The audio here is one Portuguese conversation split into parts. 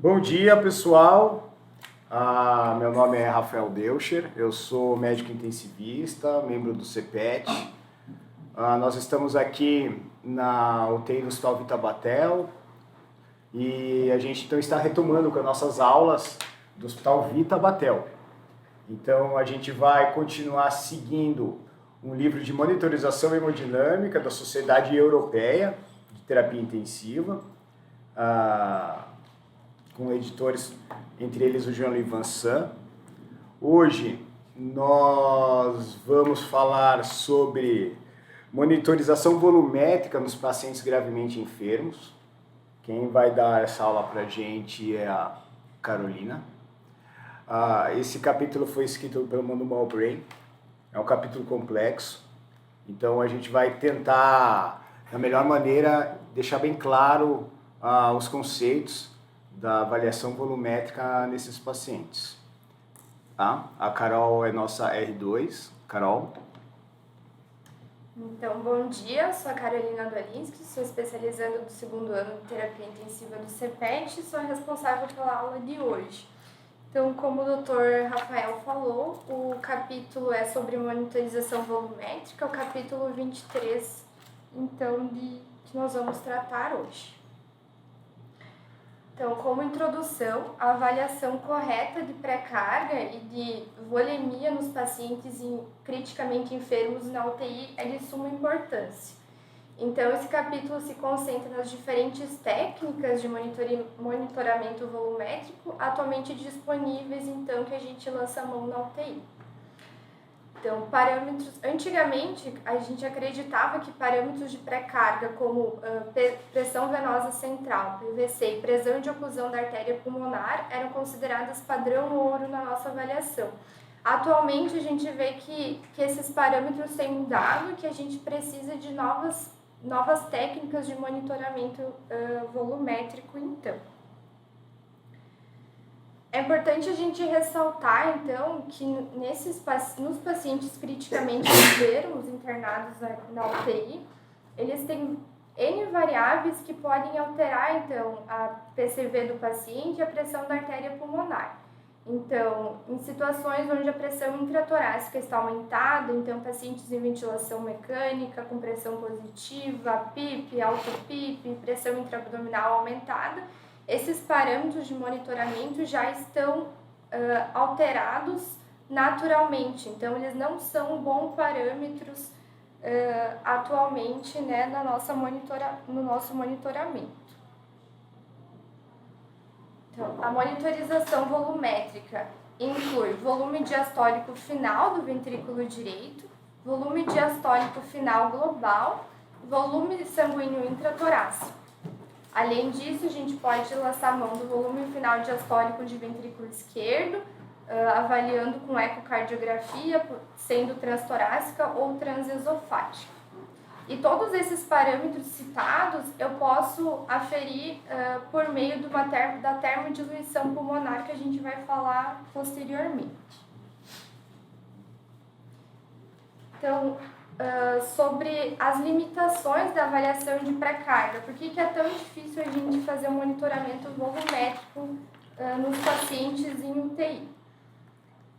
Bom dia, pessoal. Meu nome é Rafael Deutscher, eu sou médico intensivista, membro do CPET. Nós estamos aqui na UTI do Hospital Vita Batel e a gente então está retomando com as nossas aulas do Hospital Vita Batel. Então a gente vai continuar seguindo um livro de monitorização hemodinâmica da Sociedade Europeia de Terapia Intensiva, com editores, entre eles o Jean-Louis Vincent. Hoje nós vamos falar sobre monitorização volumétrica nos pacientes gravemente enfermos. Quem vai dar essa aula para a gente é a Carolina. Esse capítulo foi escrito pelo Manu Mowbray. É um capítulo complexo, então a gente vai tentar, da melhor maneira, deixar bem claro os conceitos da avaliação volumétrica nesses pacientes. Tá? A Carol é nossa R2. Carol? Então, bom dia, sou a Carolina Dolinski, sou especializanda do segundo ano de terapia intensiva do CPET e sou a responsável pela aula de hoje. Então, como o Dr. Rafael falou, o capítulo é sobre monitorização volumétrica, o capítulo 23, então, que nós vamos tratar hoje. Então, como introdução, a avaliação correta de pré-carga e de volemia nos pacientes criticamente enfermos na UTI é de suma importância. Então, esse capítulo se concentra nas diferentes técnicas de monitoramento volumétrico atualmente disponíveis, então, que a gente lança a mão na UTI. Então, parâmetros, antigamente a gente acreditava que parâmetros de pré-carga como pressão venosa central, PVC e pressão de oclusão da artéria pulmonar eram consideradas padrão ouro na nossa avaliação. Atualmente a gente vê que esses parâmetros têm mudado, que a gente precisa de novas técnicas de monitoramento volumétrico então. É importante a gente ressaltar, então, que nos pacientes criticamente enfermos, internados na UTI, eles têm N variáveis que podem alterar, então, a PCV do paciente e a pressão da artéria pulmonar. Então, em situações onde a pressão intratorácica está aumentada, então, pacientes em ventilação mecânica, com pressão positiva, PIP, alto PIP, pressão intraabdominal aumentada, esses parâmetros de monitoramento já estão alterados naturalmente, então eles não são bons parâmetros atualmente, né, no nosso monitoramento. Então, a monitorização volumétrica inclui volume diastólico final do ventrículo direito, volume diastólico final global, volume sanguíneo intratorácico. Além disso, a gente pode lançar a mão do volume final diastólico de ventrículo esquerdo, avaliando com ecocardiografia, sendo transtorácica ou transesofágica. E todos esses parâmetros citados eu posso aferir por meio da termodiluição pulmonar, que a gente vai falar posteriormente. Então, sobre as limitações da avaliação de pré-carga. Por que é tão difícil a gente fazer um monitoramento volumétrico nos pacientes em UTI?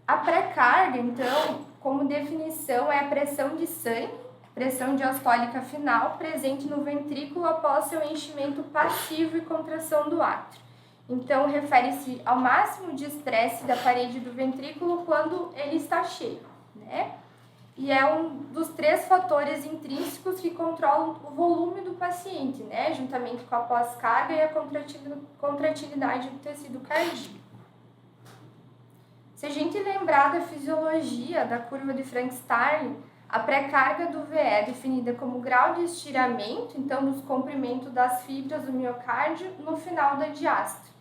A pré-carga, então, como definição, é a pressão de sangue, pressão diastólica final, presente no ventrículo após seu enchimento passivo e contração do átrio. Então, refere-se ao máximo de estresse da parede do ventrículo quando ele está cheio, né? E é um dos 3 fatores intrínsecos que controlam o volume do paciente, né? Juntamente com a pós-carga e a contratilidade do tecido cardíaco. Se a gente lembrar da fisiologia da curva de Frank-Starling, a pré-carga do VE é definida como grau de estiramento, então, dos comprimentos das fibras do miocárdio no final da diástole.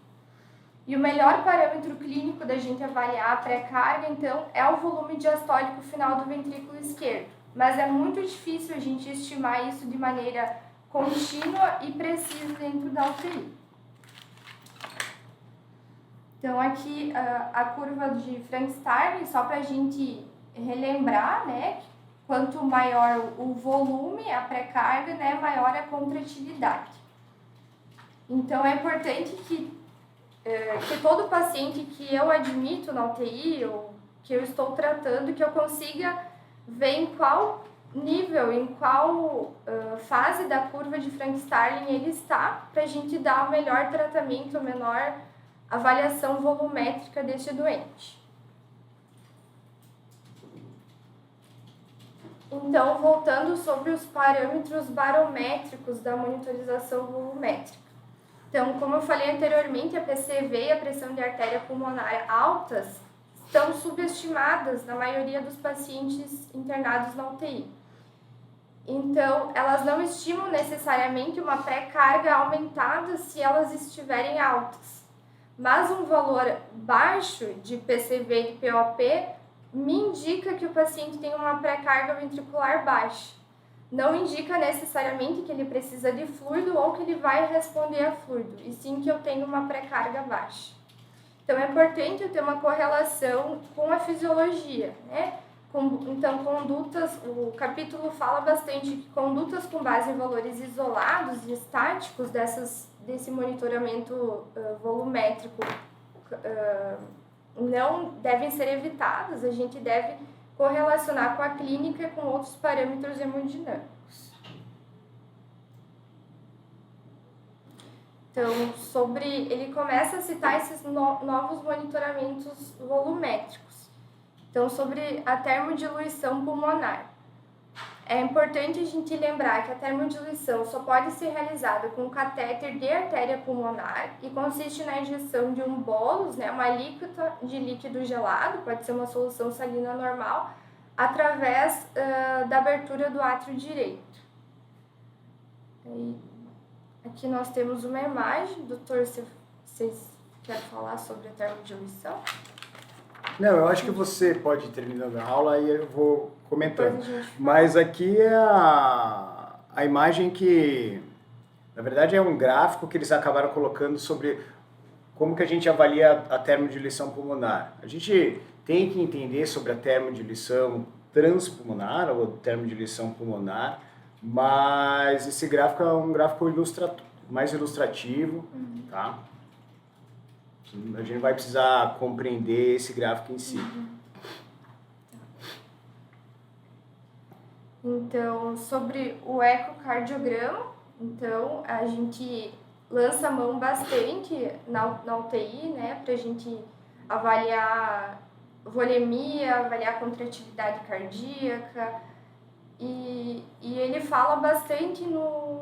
E o melhor parâmetro clínico da gente avaliar a pré-carga, então, é o volume diastólico final do ventrículo esquerdo. Mas é muito difícil a gente estimar isso de maneira contínua e precisa dentro da UTI. Então, aqui a curva de Frank-Starling, só para a gente relembrar, né? Quanto maior o volume, a pré-carga, né, maior a contratilidade. Então, é importante que que todo paciente que eu admito na UTI ou que eu estou tratando, que eu consiga ver em qual nível, em qual fase da curva de Frank-Starling ele está, para a gente dar o melhor tratamento, a menor avaliação volumétrica deste doente. Então, voltando sobre os parâmetros barométricos da monitorização volumétrica. Então, como eu falei anteriormente, a PCV e a pressão de artéria pulmonar altas estão subestimadas na maioria dos pacientes internados na UTI. Então, elas não estimam necessariamente uma pré-carga aumentada se elas estiverem altas. Mas um valor baixo de PCV e de POP me indica que o paciente tem uma pré-carga ventricular baixa. Não indica necessariamente que ele precisa de fluido ou que ele vai responder a fluido, e sim que eu tenho uma pré-carga baixa. Então, é importante eu ter uma correlação com a fisiologia, né? Então, condutas, o capítulo fala bastante que condutas com base em valores isolados e estáticos desse monitoramento volumétrico não devem ser evitadas, a gente deve correlacionar com a clínica e com outros parâmetros hemodinâmicos. Então, ele começa a citar esses novos monitoramentos volumétricos. Então, sobre a termodiluição pulmonar. É importante a gente lembrar que a termodiluição só pode ser realizada com um catéter de artéria pulmonar e consiste na injeção de um bolus, né, uma alíquota de líquido gelado, pode ser uma solução salina normal, através da abertura do átrio direito. Aqui nós temos uma imagem. Doutor, vocês querem falar sobre a termodiluição? Não, eu acho que você pode ir terminando a aula e eu vou comentando. Mas aqui é a imagem que, na verdade, é um gráfico que eles acabaram colocando sobre como que a gente avalia a termodiluição pulmonar. A gente tem que entender sobre a termodiluição transpulmonar ou termodiluição pulmonar, mas esse gráfico é um gráfico mais ilustrativo, tá? A gente vai precisar compreender esse gráfico em si. Então, sobre o ecocardiograma, então, a gente lança a mão bastante na UTI, né, para a gente avaliar volemia, avaliar contratividade cardíaca, e ele fala bastante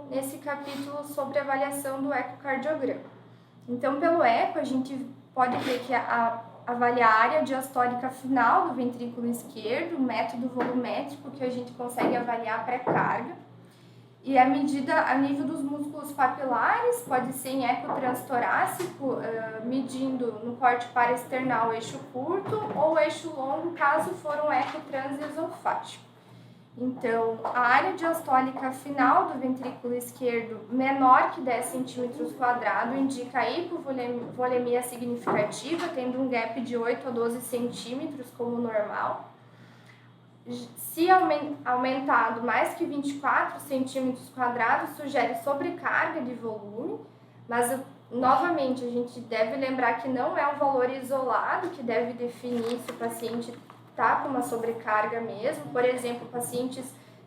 nesse capítulo sobre a avaliação do ecocardiograma. Então, pelo eco, a gente pode ver que avaliar a área diastólica final do ventrículo esquerdo, o método volumétrico, que a gente consegue avaliar a pré-carga, e a medida a nível dos músculos papilares, pode ser em eco transtorácico, medindo no corte paraesternal eixo curto ou eixo longo, caso for um eco transesofágico. Então, a área diastólica final do ventrículo esquerdo menor que 10 cm² indica hipovolemia significativa, tendo um gap de 8 a 12 centímetros como normal. Se aumentado mais que 24 cm², sugere sobrecarga de volume, mas novamente a gente deve lembrar que não é um valor isolado que deve definir se o paciente está com uma sobrecarga mesmo. Por exemplo, pacientes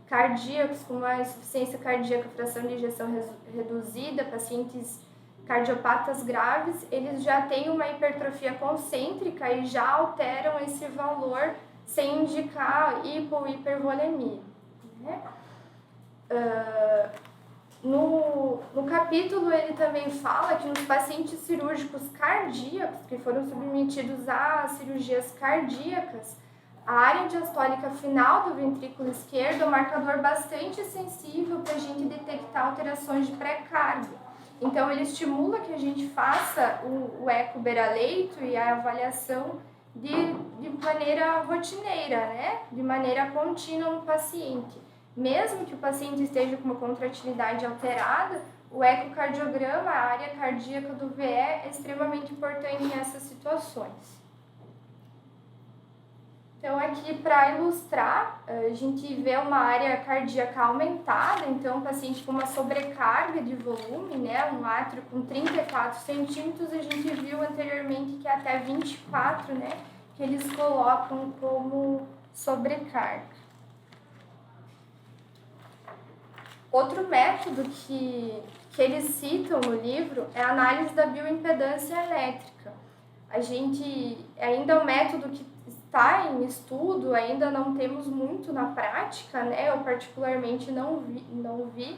cardíacos com uma insuficiência cardíaca, fração de ejeção reduzida, pacientes cardiopatas graves, eles já têm uma hipertrofia concêntrica e já alteram esse valor sem indicar hipervolemia, né? No capítulo ele também fala que nos pacientes cirúrgicos cardíacos que foram submetidos a cirurgias cardíacas, a área diastólica final do ventrículo esquerdo é um marcador bastante sensível para a gente detectar alterações de pré-carga. Então, ele estimula que a gente faça o eco beira-leito e a avaliação de maneira rotineira, né? De maneira contínua no paciente. Mesmo que o paciente esteja com uma contratilidade alterada, o ecocardiograma, a área cardíaca do VE, é extremamente importante nessas situações. Então, aqui para ilustrar, a gente vê uma área cardíaca aumentada, então, paciente com uma sobrecarga de volume, né, um átrio com 34 centímetros, a gente viu anteriormente que é até 24, né, que eles colocam como sobrecarga. Outro método que eles citam no livro é a análise da bioimpedância elétrica. A gente ainda é um método que está em estudo, ainda não temos muito na prática, né? Eu particularmente não vi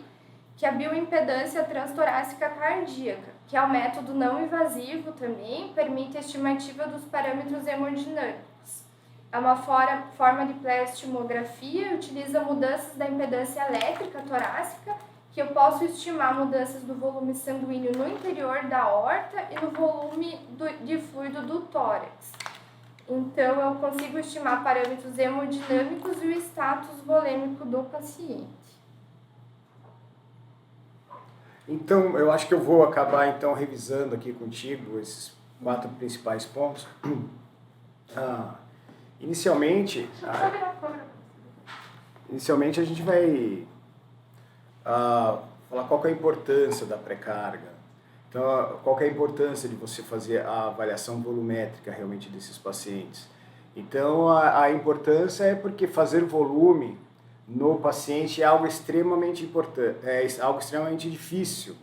que a bioimpedância transtorácica cardíaca, que é um método não invasivo também, permite a estimativa dos parâmetros hemodinâmicos. É uma forma de pleostimografia, utiliza mudanças da impedância elétrica torácica, que eu posso estimar mudanças do volume sanguíneo no interior da aorta e no volume de fluido do tórax. Então, eu consigo estimar parâmetros hemodinâmicos e o status volêmico do paciente. Então, eu acho que eu vou acabar então revisando aqui contigo esses 4 principais pontos. Inicialmente a gente vai falar qual que é a importância da pré-carga. Então, qual que é a importância de você fazer a avaliação volumétrica realmente desses pacientes. Então, a importância é porque fazer volume no paciente é algo extremamente importante, é algo extremamente difícil.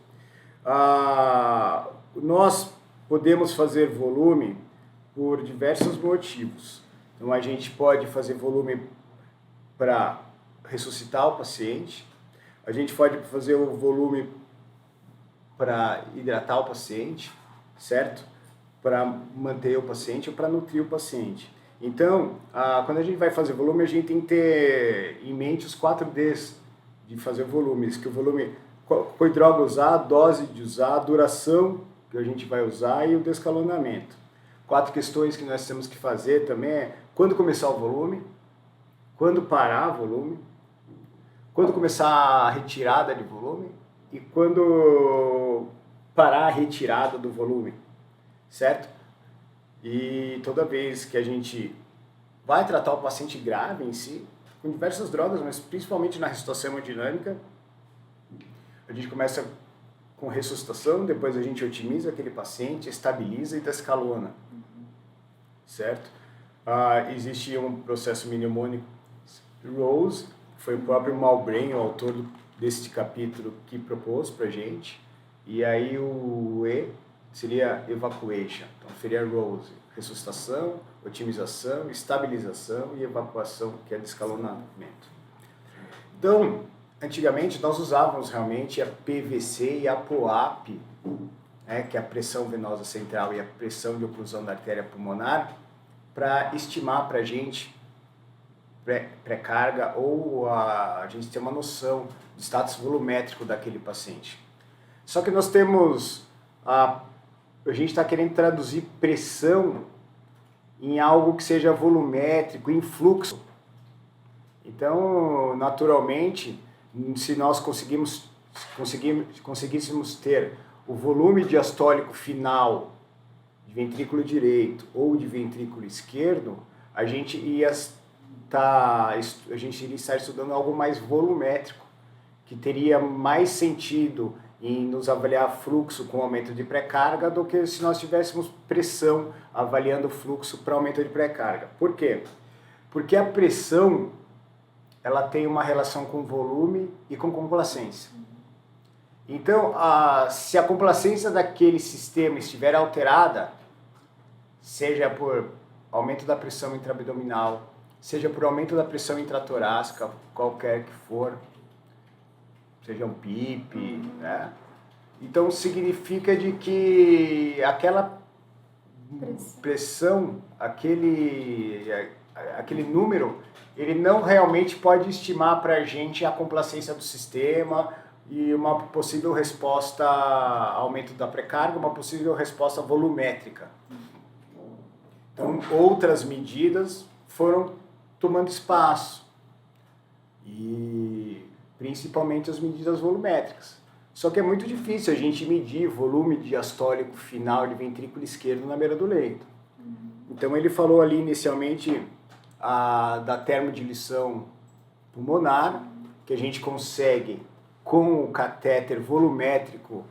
Nós podemos fazer volume por diversos motivos. Então, a gente pode fazer volume para ressuscitar o paciente, a gente pode fazer o volume para hidratar o paciente, certo? Para manter o paciente ou para nutrir o paciente. Então, quando a gente vai fazer volume, a gente tem que ter em mente os 4 Ds de fazer volumes, que o volume, qual droga usar, dose de usar, duração que a gente vai usar e o descalonamento. 4 questões que nós temos que fazer também é quando começar o volume, quando parar o volume, quando começar a retirada de volume e quando parar a retirada do volume, certo? E toda vez que a gente vai tratar o paciente grave em si, com diversas drogas, mas principalmente na ressuscitação hemodinâmica, a gente começa com ressuscitação, depois a gente otimiza aquele paciente, estabiliza e descalona, certo? Existe um processo mnemônico Rose, foi o próprio Malbrain, o autor deste capítulo, que propôs pra gente, e aí o E seria evacuation, então seria Rose, ressuscitação, otimização, estabilização e evacuação, que é descalonamento. Então, antigamente nós usávamos realmente a PVC e a POAP, que é a pressão venosa central e a pressão de oclusão da artéria pulmonar, para estimar para a gente pré-carga ou a gente ter uma noção do status volumétrico daquele paciente. Só que nós temos, a gente está querendo traduzir pressão em algo que seja volumétrico, em fluxo. Então, naturalmente, se nós conseguíssemos ter o volume diastólico final de ventrículo direito ou de ventrículo esquerdo, a gente iria estar estudando algo mais volumétrico, que teria mais sentido em nos avaliar fluxo com aumento de pré-carga do que se nós tivéssemos pressão avaliando fluxo para aumento de pré-carga. Por quê? Porque a pressão ela tem uma relação com volume e com complacência. Então, se a complacência daquele sistema estiver alterada, seja por aumento da pressão intraabdominal, seja por aumento da pressão intratorácica, qualquer que for, seja um PIP, né? Então significa de que aquela pressão, aquele número, ele não realmente pode estimar para a gente a complacência do sistema e uma possível resposta a aumento da pré-carga, uma possível resposta volumétrica. Então outras medidas foram tomando espaço, e principalmente as medidas volumétricas. Só que é muito difícil a gente medir volume diastólico final de ventrículo esquerdo na beira do leito. Então ele falou ali inicialmente da termodilição pulmonar, que a gente consegue com o catéter volumétrico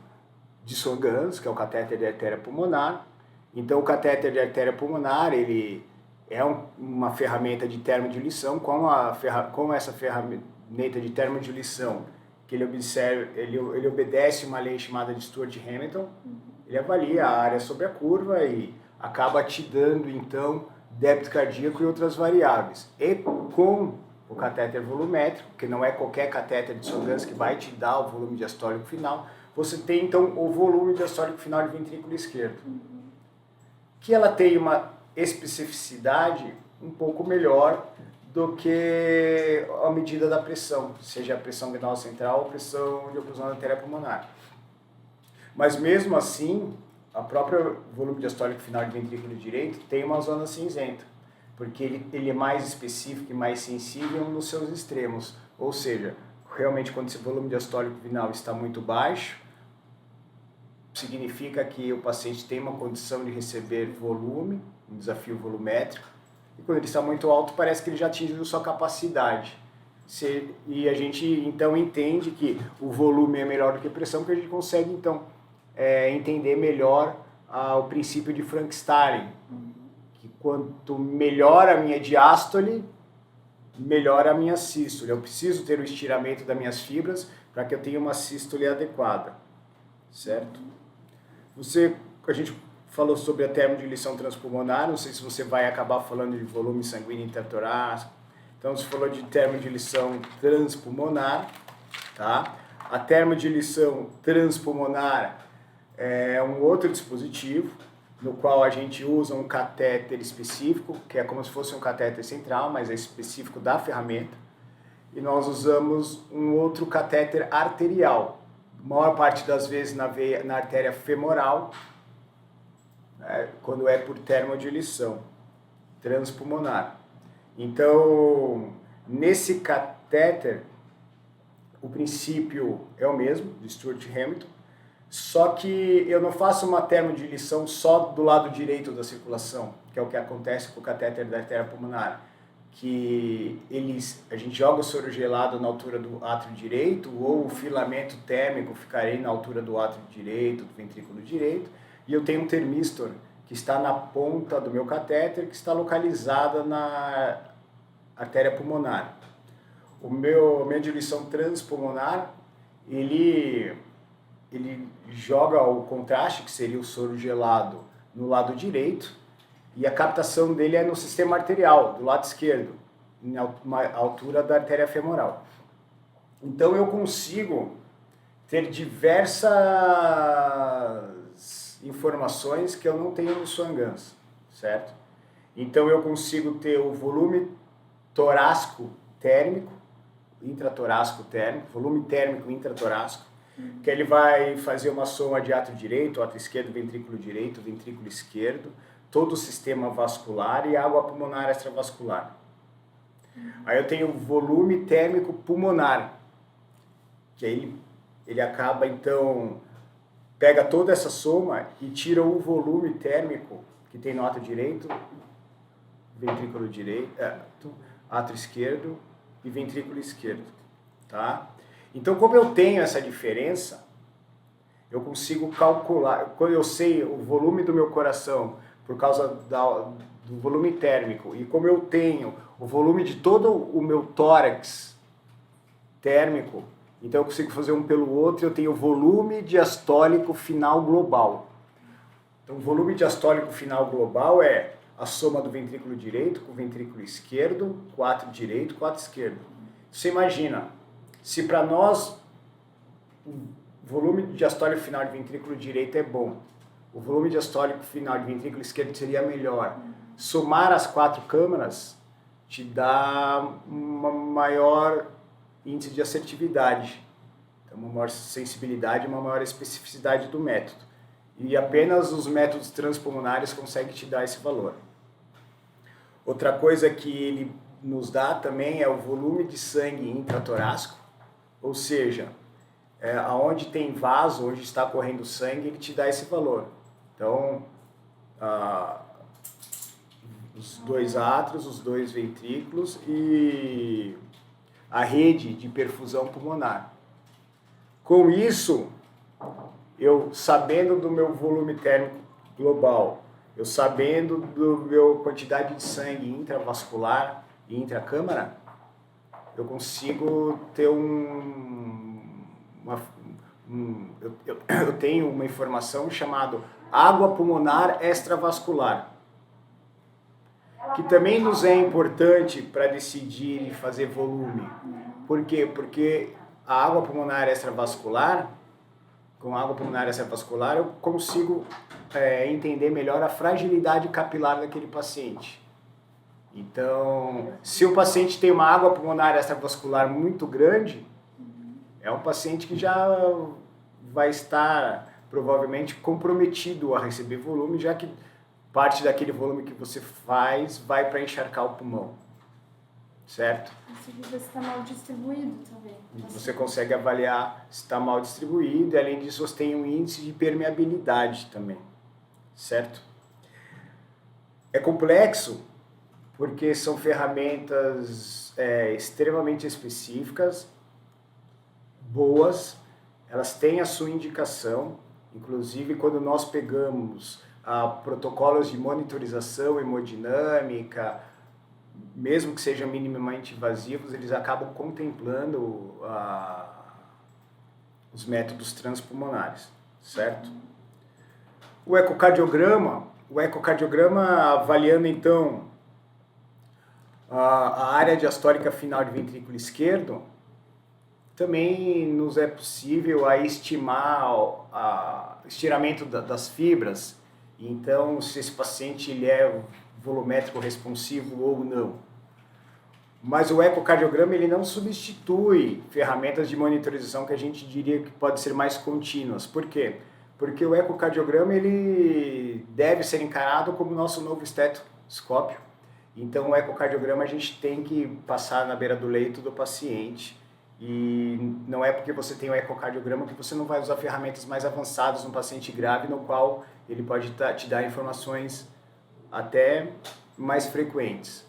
de Swan-Ganz, que é o catéter de artéria pulmonar. Então, o catéter de artéria pulmonar, ele é uma ferramenta de termodilição. Com essa ferramenta de termodilição, que ele obedece uma lei chamada de Stewart-Hamilton, ele avalia a área sobre a curva e acaba te dando, então, débito cardíaco e outras variáveis. E com o catéter volumétrico, que não é qualquer catéter de Swan-Ganz que vai te dar o volume diastólico final, você tem, então, o volume diastólico final de ventrículo esquerdo. Que ela tem uma especificidade um pouco melhor do que a medida da pressão, seja a pressão venosa central ou a pressão de oclusão da artéria pulmonar. Mas mesmo assim, a própria volume diastólico final de ventrículo direito tem uma zona cinzenta, porque ele é mais específico e mais sensível nos seus extremos. Ou seja, realmente quando esse volume diastólico final está muito baixo, significa que o paciente tem uma condição de receber volume, um desafio volumétrico, e quando ele está muito alto parece que ele já atingiu sua capacidade. E a gente então entende que o volume é melhor do que a pressão, porque a gente consegue então entender melhor o princípio de Frank-Starling, que quanto melhor a minha diástole, melhor a minha sístole. Eu preciso ter o estiramento das minhas fibras para que eu tenha uma sístole adequada, certo? A gente falou sobre a termodilição transpulmonar, não sei se você vai acabar falando de volume sanguíneo intertorácico. Então, você falou de termodilição transpulmonar, tá? A termodilição transpulmonar é um outro dispositivo no qual a gente usa um catéter específico, que é como se fosse um catéter central, mas é específico da ferramenta. E nós usamos um outro catéter arterial, a maior parte das vezes na artéria femoral, quando é por termodilição transpulmonar. Então, nesse catéter, o princípio é o mesmo, de Stewart-Hamilton, só que eu não faço uma termodilição só do lado direito da circulação, que é o que acontece com o catéter da artéria pulmonar, que a gente joga o soro gelado na altura do átrio direito, ou o filamento térmico ficaria na altura do átrio direito, do ventrículo direito, e eu tenho um termistor que está na ponta do meu catéter, que está localizada na artéria pulmonar. A minha diluição transpulmonar, ele joga o contraste, que seria o soro gelado, no lado direito, e a captação dele é no sistema arterial, do lado esquerdo, na altura da artéria femoral. Então eu consigo ter diversas informações que eu não tenho no Swan-Ganz, certo? Então eu consigo ter o volume torácico térmico, intratorácico térmico, volume térmico intratorácico, que ele vai fazer uma soma de átrio direito, átrio esquerdo, ventrículo esquerdo, todo o sistema vascular e água pulmonar extravascular. Aí eu tenho o volume térmico pulmonar, que aí ele acaba então, pega toda essa soma e tira o volume térmico que tem no átrio direito, ventrículo direito, átrio esquerdo e ventrículo esquerdo, tá? Então, como eu tenho essa diferença, eu consigo calcular, quando eu sei o volume do meu coração por causa do volume térmico, e como eu tenho o volume de todo o meu tórax térmico, então eu consigo fazer um pelo outro, eu tenho o volume diastólico final global. Então, o volume diastólico final global é a soma do ventrículo direito com o ventrículo esquerdo, com o átrio direito com o átrio esquerdo. Você imagina, se para nós o volume diastólico final de ventrículo direito é bom, o volume diastólico final de ventrículo esquerdo seria melhor, somar as 4 câmaras te dá uma maior índice de assertividade, então uma maior sensibilidade, uma maior especificidade do método. E apenas os métodos transpulmonares conseguem te dar esse valor. Outra coisa que ele nos dá também é o volume de sangue intratorácico, ou seja, aonde tem vaso, onde está correndo sangue, ele te dá esse valor. Então, os dois átrios, os dois ventrículos e a rede de perfusão pulmonar. Com isso, eu sabendo do meu volume térmico global, eu sabendo do meu quantidade de sangue intravascular e intracâmara, eu consigo ter eu tenho uma informação chamada água pulmonar extravascular, que também nos é importante para decidir e fazer volume. Por quê? Porque a água pulmonar extravascular, com a água pulmonar extravascular, eu consigo entender melhor a fragilidade capilar daquele paciente. Então, se o paciente tem uma água pulmonar extravascular muito grande, é um paciente que já vai estar provavelmente comprometido a receber volume, já que parte daquele volume que você faz vai para encharcar o pulmão, certo? Se você está mal distribuído também. Você consegue avaliar se está mal distribuído e, além disso, você tem um índice de permeabilidade também, certo? É complexo porque são ferramentas extremamente específicas, boas, elas têm a sua indicação, inclusive quando nós pegamos protocolos de monitorização hemodinâmica, mesmo que sejam minimamente invasivos, eles acabam contemplando os métodos transpulmonares, certo? O ecocardiograma avaliando então a área diastólica final de ventrículo esquerdo, também nos é possível estimar o estiramento das fibras, então se esse paciente ele é volumétrico responsivo ou não. Mas o ecocardiograma ele não substitui ferramentas de monitorização que a gente diria que pode ser mais contínuas. Por quê? Porque o ecocardiograma ele deve ser encarado como o nosso novo estetoscópio. Então o ecocardiograma a gente tem que passar na beira do leito do paciente. E não é porque você tem o ecocardiograma que você não vai usar ferramentas mais avançadas no paciente grave, no qual ele pode te dar informações até mais frequentes.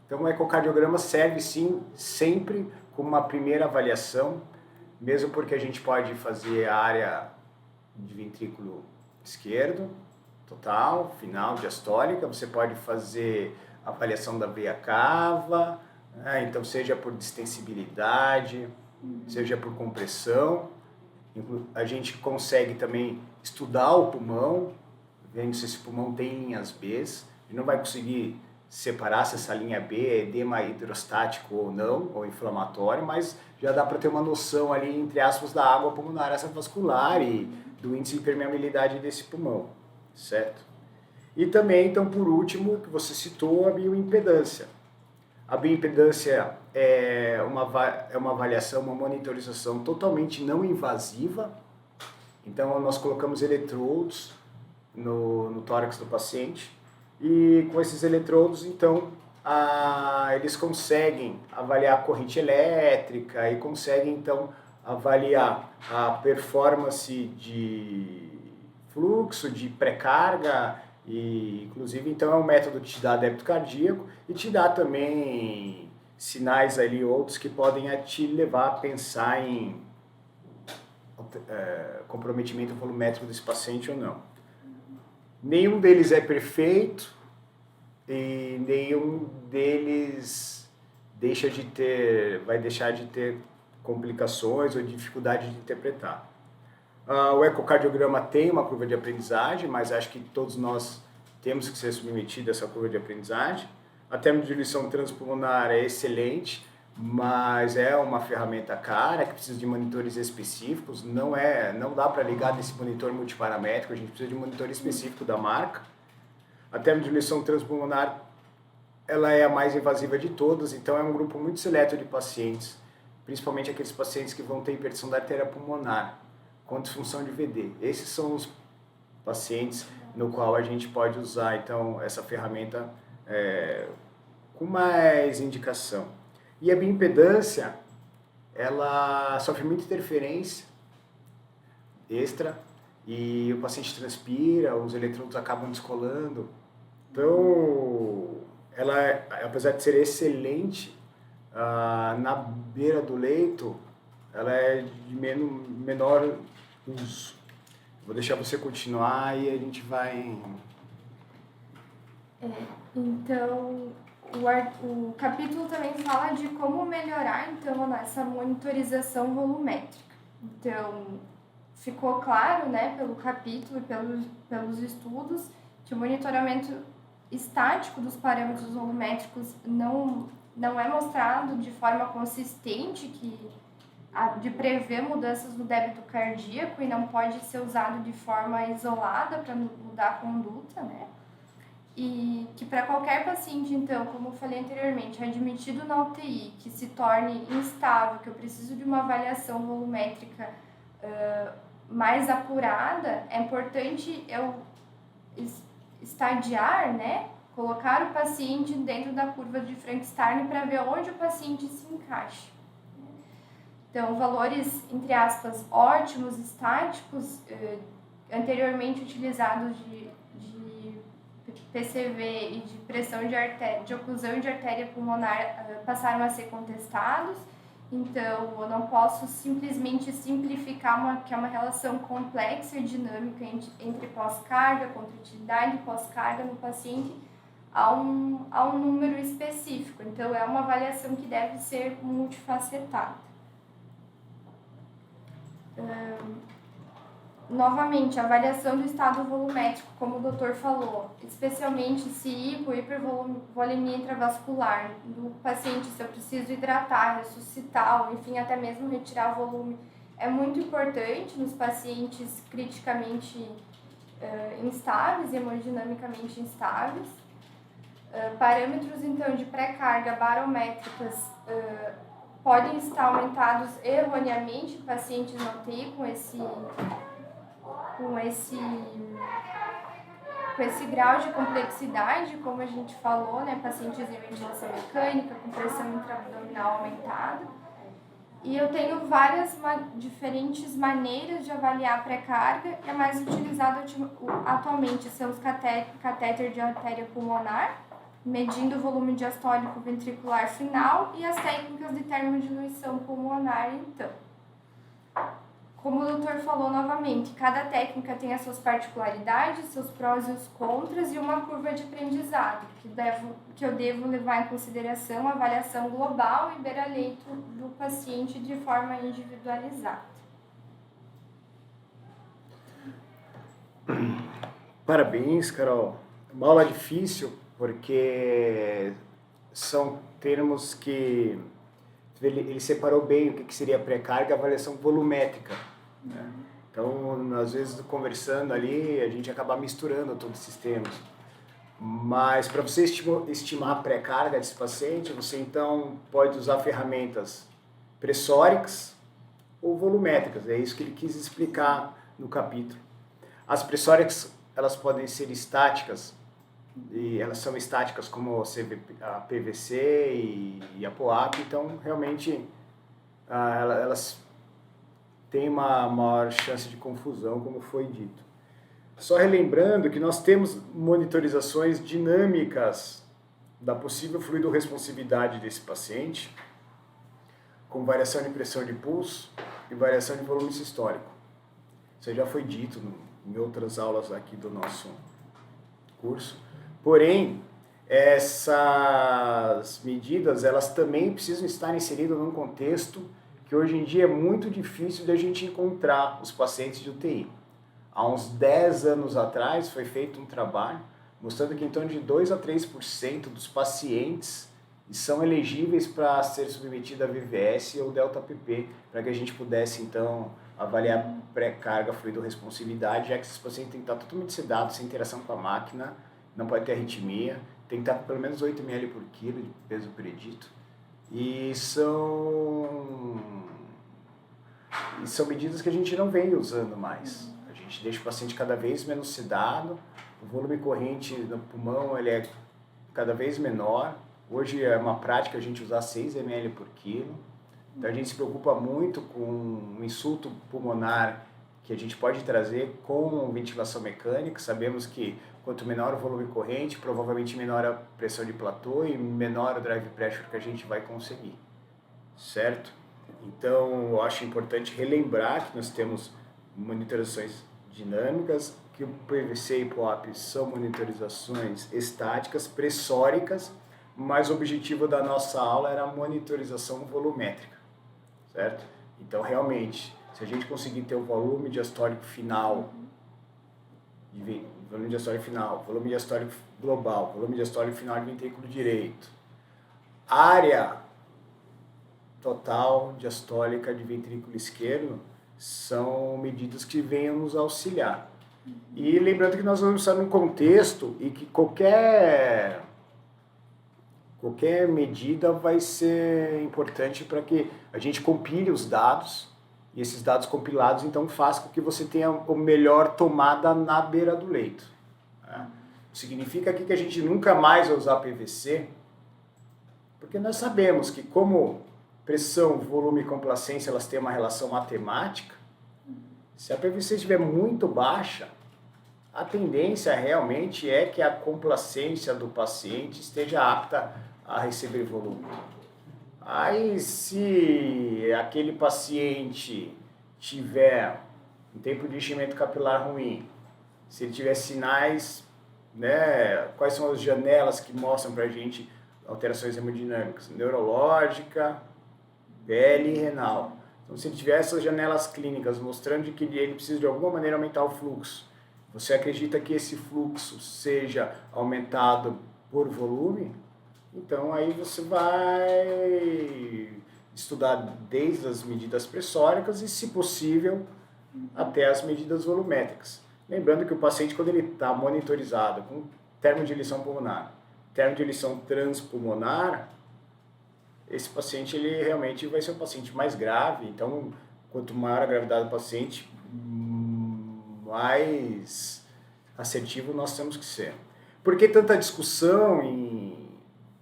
Então o ecocardiograma serve sim sempre como uma primeira avaliação, mesmo porque a gente pode fazer a área de ventrículo esquerdo, total, final, diastólica, você pode fazer a avaliação da veia cava, então seja por distensibilidade, seja por compressão. A gente consegue também estudar o pulmão, vendo se esse pulmão tem linhas B. A gente não vai conseguir separar se essa linha B é edema hidrostático ou não, ou inflamatório, mas já dá para ter uma noção ali, entre aspas, da água pulmonar extravascular e do índice de permeabilidade desse pulmão, certo? E também, então, por último, que você citou, a bioimpedância. A bioimpedância é uma avaliação, uma monitorização totalmente não invasiva. Então, nós colocamos eletrodos no tórax do paciente e com esses eletrodos, então, eles conseguem avaliar a corrente elétrica e conseguem, então, avaliar a performance de fluxo, de pré-carga, e inclusive, então, é um método que te dá débito cardíaco e te dá também sinais ali outros que podem te levar a pensar em comprometimento volumétrico desse paciente ou não. Nenhum deles é perfeito e nenhum deles vai deixar de ter complicações ou dificuldade de interpretar. O ecocardiograma tem uma curva de aprendizagem, mas acho que todos nós temos que ser submetidos a essa curva de aprendizagem. A termodiluição transpulmonar é excelente, mas é uma ferramenta cara que precisa de monitores específicos. Não dá para ligar desse monitor multiparamétrico, a gente precisa de um monitor específico da marca. A termodiluição transpulmonar ela é a mais invasiva de todas, então é um grupo muito seleto de pacientes, principalmente aqueles pacientes que vão ter hipertensão da artéria pulmonar com disfunção de VD. Esses são os pacientes no qual a gente pode usar, então, essa ferramenta com mais indicação. E a bioimpedância, ela sofre muita interferência extra e o paciente transpira, os eletrodos acabam descolando. Então, ela, apesar de ser excelente, na beira do leito, ela é de menor uso. Vou deixar você continuar e a gente vai... Então, o capítulo também fala de como melhorar, então, essa monitorização volumétrica. Então, ficou claro, né, pelo capítulo e pelos estudos, que o monitoramento estático dos parâmetros volumétricos não é mostrado de forma consistente de prever mudanças no débito cardíaco e não pode ser usado de forma isolada para mudar a conduta, né? E que para qualquer paciente, então, como eu falei anteriormente, admitido na UTI, que se torne instável, que eu preciso de uma avaliação volumétrica mais apurada, é importante eu estadiar, né? Colocar o paciente dentro da curva de Frankenstein para ver onde o paciente se encaixa. Então, valores, entre aspas, ótimos, estáticos, anteriormente utilizados de PCV e de pressão de artéria, de oclusão de artéria pulmonar, passaram a ser contestados. Então, eu não posso simplesmente simplificar que é uma relação complexa e dinâmica entre pós-carga, contratividade e pós-carga no paciente a um número específico. Então, é uma avaliação que deve ser multifacetada. Novamente, a avaliação do estado volumétrico, como o doutor falou, especialmente se hipervolemia intravascular do paciente, se eu preciso hidratar, ressuscitar, ou enfim, até mesmo retirar o volume, é muito importante nos pacientes criticamente instáveis, hemodinamicamente instáveis. Parâmetros, então, de pré-carga barométricas podem estar aumentados erroneamente em pacientes na UTI com esse grau de complexidade, como a gente falou, né, pacientes em ventilação mecânica, com pressão intraabdominal aumentada. E eu tenho várias diferentes maneiras de avaliar a pré-carga, e a mais utilizada atualmente são os catéter de artéria pulmonar, medindo o volume diastólico ventricular final, e as técnicas de termodiluição pulmonar, então. Como o doutor falou novamente, cada técnica tem as suas particularidades, seus prós e os contras e uma curva de aprendizado, que eu devo levar em consideração a avaliação global e beira-leito do paciente de forma individualizada. Parabéns, Carol. Uma aula difícil, porque são termos que ele separou bem o que seria pré-carga e avaliação volumétrica. Né? Então, às vezes, conversando ali, a gente acaba misturando todos esses termos. Mas, para você estimar a pré-carga desse paciente, você, então, pode usar ferramentas pressóricas ou volumétricas. É isso que ele quis explicar no capítulo. As pressóricas, elas podem ser estáticas, e elas são estáticas como a PVC e a POAP, então realmente elas têm uma maior chance de confusão, como foi dito. Só relembrando que nós temos monitorizações dinâmicas da possível fluidorresponsividade desse paciente, com variação de pressão de pulso e variação de volume sistólico. Isso já foi dito em outras aulas aqui do nosso curso. Porém, essas medidas, elas também precisam estar inseridas num contexto que hoje em dia é muito difícil de a gente encontrar os pacientes de UTI. Há uns 10 anos atrás foi feito um trabalho mostrando que em torno de 2 a 3% dos pacientes são elegíveis para ser submetidos a VVS ou delta-PP, para que a gente pudesse então avaliar pré-carga, fluidorresponsividade, já que esses pacientes têm que estar totalmente sedados, sem interação com a máquina, não pode ter arritmia, tem que estar com pelo menos 8 ml por quilo de peso predito. E são medidas que a gente não vem usando mais. A gente deixa o paciente cada vez menos sedado, o volume corrente no pulmão ele é cada vez menor. Hoje é uma prática a gente usar 6 ml por quilo. Então a gente se preocupa muito com o insulto pulmonar que a gente pode trazer com ventilação mecânica. Sabemos que quanto menor o volume corrente, provavelmente menor a pressão de platô e menor o drive pressure que a gente vai conseguir, certo? Então, eu acho importante relembrar que nós temos monitorizações dinâmicas, que o PVC e POAP são monitorizações estáticas, pressóricas, mas o objetivo da nossa aula era a monitorização volumétrica, certo? Então, realmente, se a gente conseguir ter o volume diastólico final, volume diastólico final, volume diastólico global, volume diastólico final de ventrículo direito, área total diastólica de ventrículo esquerdo, são medidas que venham nos auxiliar. E lembrando que nós vamos estar num contexto e que qualquer medida vai ser importante para que a gente compile os dados, e esses dados compilados então fazem com que você tenha a melhor tomada na beira do leito. Significa aqui que a gente nunca mais vai usar PVC, porque nós sabemos que como pressão, volume e complacência elas têm uma relação matemática, se a PVC estiver muito baixa, a tendência realmente é que a complacência do paciente esteja apta a receber volume. Aí, se aquele paciente tiver um tempo de enchimento capilar ruim, se ele tiver sinais, né, quais são as janelas que mostram para a gente alterações hemodinâmicas? Neurológica, PL e renal. Então, se ele tiver essas janelas clínicas mostrando que ele precisa de alguma maneira aumentar o fluxo, você acredita que esse fluxo seja aumentado por volume? Então, aí você vai estudar desde as medidas pressóricas e, se possível, até as medidas volumétricas. Lembrando que o paciente, quando ele está monitorizado com termodiluição pulmonar, termodiluição transpulmonar, esse paciente ele realmente vai ser um paciente mais grave. Então, quanto maior a gravidade do paciente, mais assertivo nós temos que ser. Por que tanta discussão em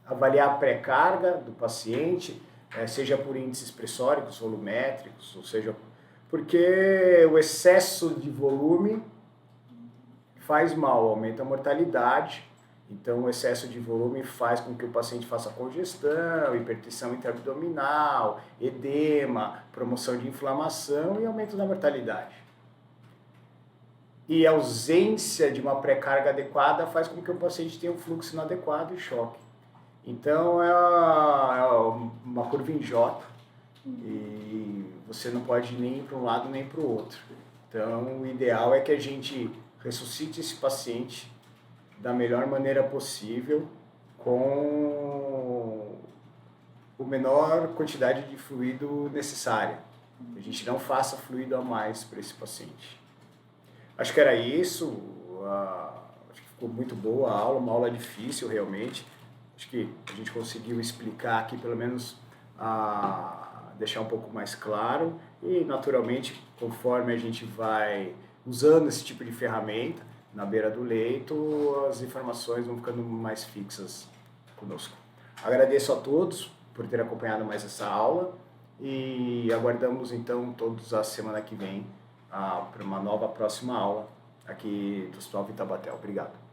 avaliar a pré-carga do paciente, seja por índices pressóricos, volumétricos, ou seja, porque o excesso de volume faz mal, aumenta a mortalidade. Então, o excesso de volume faz com que o paciente faça congestão, hipertensão intraabdominal, edema, promoção de inflamação e aumento da mortalidade. E a ausência de uma pré-carga adequada faz com que o paciente tenha um fluxo inadequado e choque. Então, é uma curva em J e você não pode nem ir para um lado nem para o outro. Então, o ideal é que a gente ressuscite esse paciente da melhor maneira possível, com a menor quantidade de fluido necessária. A gente não faça fluido a mais para esse paciente. Acho que era isso. Acho que ficou muito boa a aula, uma aula difícil realmente. Acho que a gente conseguiu explicar aqui, pelo menos, deixar um pouco mais claro. E, naturalmente, conforme a gente vai usando esse tipo de ferramenta na beira do leito, as informações vão ficando mais fixas conosco. Agradeço a todos por ter acompanhado mais essa aula e aguardamos então todos a semana que vem para uma nova próxima aula aqui do Hospital Vita Batel. Obrigado.